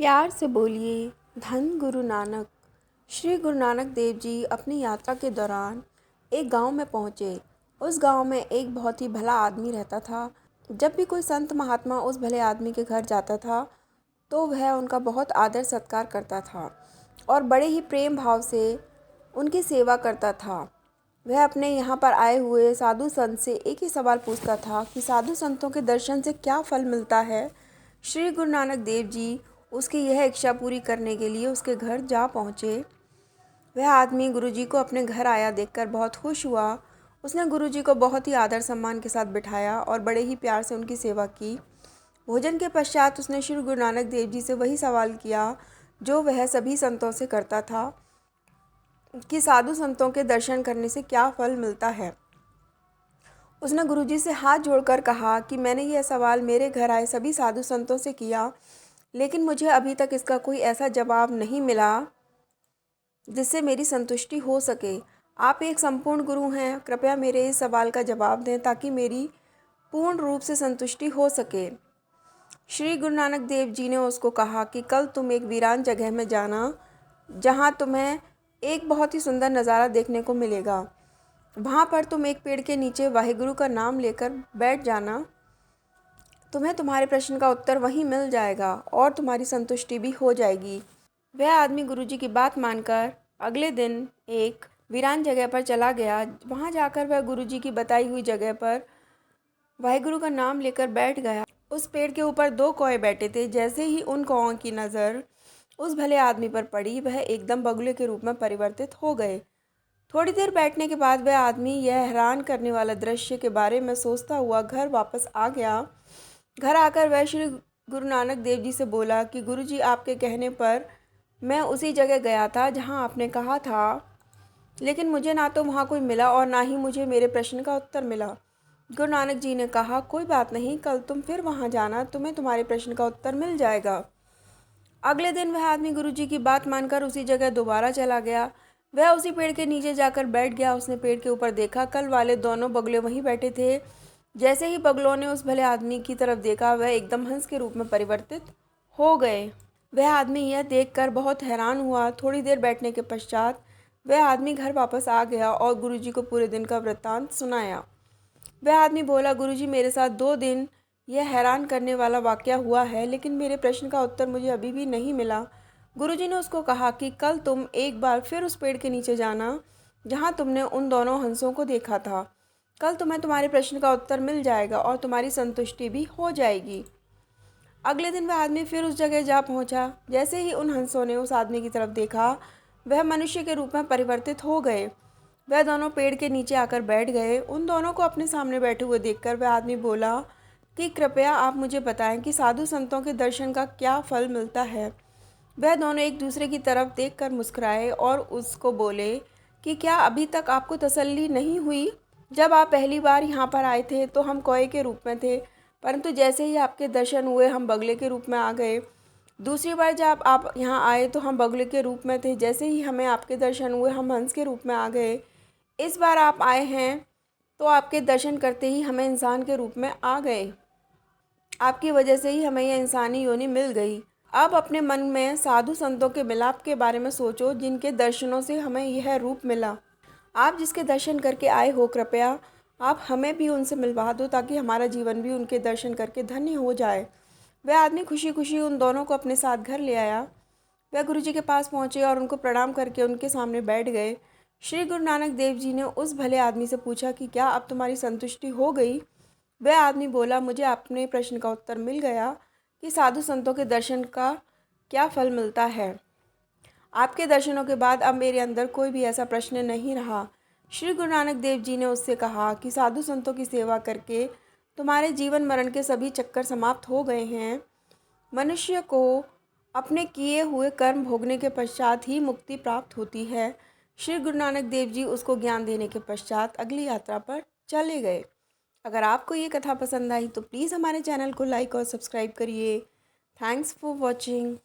प्यार से बोलिए धन गुरु नानक। श्री गुरु नानक देव जी अपनी यात्रा के दौरान एक गांव में पहुंचे। उस गांव में एक बहुत ही भला आदमी रहता था। जब भी कोई संत महात्मा उस भले आदमी के घर जाता था तो वह उनका बहुत आदर सत्कार करता था और बड़े ही प्रेम भाव से उनकी सेवा करता था। वह अपने यहाँ पर आए हुए साधु संत से एक ही सवाल पूछता था कि साधु संतों के दर्शन से क्या फल मिलता है। श्री गुरु नानक देव जी उसकी यह इच्छा पूरी करने के लिए उसके घर जा पहुँचे। वह आदमी गुरुजी को अपने घर आया देखकर बहुत खुश हुआ। उसने गुरुजी को बहुत ही आदर सम्मान के साथ बिठाया और बड़े ही प्यार से उनकी सेवा की। भोजन के पश्चात उसने श्री गुरु नानक देव जी से वही सवाल किया जो वह सभी संतों से करता था कि साधु संतों के दर्शन करने से क्या फल मिलता है। उसने गुरुजी से हाथ जोड़कर कहा कि मैंने यह सवाल मेरे घर आए सभी साधु संतों से किया, लेकिन मुझे अभी तक इसका कोई ऐसा जवाब नहीं मिला जिससे मेरी संतुष्टि हो सके। आप एक संपूर्ण गुरु हैं, कृपया मेरे इस सवाल का जवाब दें ताकि मेरी पूर्ण रूप से संतुष्टि हो सके। श्री गुरु नानक देव जी ने उसको कहा कि कल तुम एक वीरान जगह में जाना जहां तुम्हें एक बहुत ही सुंदर नज़ारा देखने को मिलेगा। वहां पर तुम एक पेड़ के नीचे वाहेगुरु का नाम लेकर बैठ जाना। तुम्हें तुम्हारे प्रश्न का उत्तर वहीं मिल जाएगा और तुम्हारी संतुष्टि भी हो जाएगी। वह आदमी गुरुजी की बात मानकर अगले दिन एक वीरान जगह पर चला गया। वहां जाकर वह गुरुजी की बताई हुई जगह पर वाहेगुरु का नाम लेकर बैठ गया। उस पेड़ के ऊपर दो कौए बैठे थे। जैसे ही उन कौओं की नज़र उस भले आदमी पर पड़ी, वह एकदम बगुले के रूप में परिवर्तित हो गए। थोड़ी देर बैठने के बाद वह आदमी यह हैरान करने वाला दृश्य के बारे में सोचता हुआ घर वापस आ गया। घर आकर वह श्री गुरु नानक देव जी से बोला कि गुरुजी, आपके कहने पर मैं उसी जगह गया था जहां आपने कहा था, लेकिन मुझे ना तो वहां कोई मिला और ना ही मुझे मेरे प्रश्न का उत्तर मिला। गुरु नानक जी ने कहा, कोई बात नहीं, कल तुम फिर वहां जाना, तुम्हें तुम्हारे प्रश्न का उत्तर मिल जाएगा। अगले दिन वह आदमी गुरुजी की बात मानकर उसी जगह दोबारा चला गया। वह उसी पेड़ के नीचे जाकर बैठ गया। उसने पेड़ के ऊपर देखा, कल वाले दोनों बगुले वहीं बैठे थे। जैसे ही बगलों ने उस भले आदमी की तरफ देखा, वह एकदम हंस के रूप में परिवर्तित हो गए। वह आदमी यह देखकर बहुत हैरान हुआ। थोड़ी देर बैठने के पश्चात वह आदमी घर वापस आ गया और गुरुजी को पूरे दिन का वृत्तांत सुनाया। वह आदमी बोला, गुरुजी, मेरे साथ 2 दिन यह हैरान करने वाला वाक़या हुआ है, लेकिन मेरे प्रश्न का उत्तर मुझे अभी भी नहीं मिला। गुरुजी ने उसको कहा कि कल तुम एक बार फिर उस पेड़ के नीचे जाना जहाँ तुमने उन दोनों हंसों को देखा था। कल तुम्हें तुम्हारे प्रश्न का उत्तर मिल जाएगा और तुम्हारी संतुष्टि भी हो जाएगी। अगले दिन वह आदमी फिर उस जगह जा पहुंचा। जैसे ही उन हंसों ने उस आदमी की तरफ देखा, वह मनुष्य के रूप में परिवर्तित हो गए। वह दोनों पेड़ के नीचे आकर बैठ गए। उन दोनों को अपने सामने बैठे हुए देखकर वह आदमी बोला कि कृपया आप मुझे बताएं कि साधु संतों के दर्शन का क्या फल मिलता है। वह दोनों एक दूसरे की तरफ देखकर मुस्कुराए और उसको बोले कि क्या अभी तक आपको तसल्ली नहीं हुई? जब आप पहली बार यहाँ पर आए थे तो हम कौए के रूप में थे, परंतु जैसे ही आपके दर्शन हुए हम बगले के रूप में आ गए। दूसरी बार जब आप यहाँ आए तो हम बगले के रूप में थे, जैसे ही हमें आपके दर्शन हुए हम हंस के रूप में आ गए। इस बार आप आए हैं तो आपके दर्शन करते ही हमें इंसान के रूप में आ गए। आपकी वजह से ही हमें यह इंसानी योनि मिल गई। अब अपने मन में साधु संतों के मिलाप के बारे में सोचो जिनके दर्शनों से हमें यह रूप मिला। आप जिसके दर्शन करके आए हो, कृपया आप हमें भी उनसे मिलवा दो ताकि हमारा जीवन भी उनके दर्शन करके धन्य हो जाए। वह आदमी खुशी खुशी उन दोनों को अपने साथ घर ले आया। वह गुरुजी के पास पहुँचे और उनको प्रणाम करके उनके सामने बैठ गए। श्री गुरु नानक देव जी ने उस भले आदमी से पूछा कि क्या अब तुम्हारी संतुष्टि हो गई? वह आदमी बोला, मुझे अपने प्रश्न का उत्तर मिल गया कि साधु संतों के दर्शन का क्या फल मिलता है। आपके दर्शनों के बाद अब मेरे अंदर कोई भी ऐसा प्रश्न नहीं रहा। श्री गुरु नानक देव जी ने उससे कहा कि साधु संतों की सेवा करके तुम्हारे जीवन मरण के सभी चक्कर समाप्त हो गए हैं। मनुष्य को अपने किए हुए कर्म भोगने के पश्चात ही मुक्ति प्राप्त होती है। श्री गुरु नानक देव जी उसको ज्ञान देने के पश्चात अगली यात्रा पर चले गए। अगर आपको ये कथा पसंद आई तो प्लीज़ हमारे चैनल को लाइक और सब्सक्राइब करिए। Thanks for watching.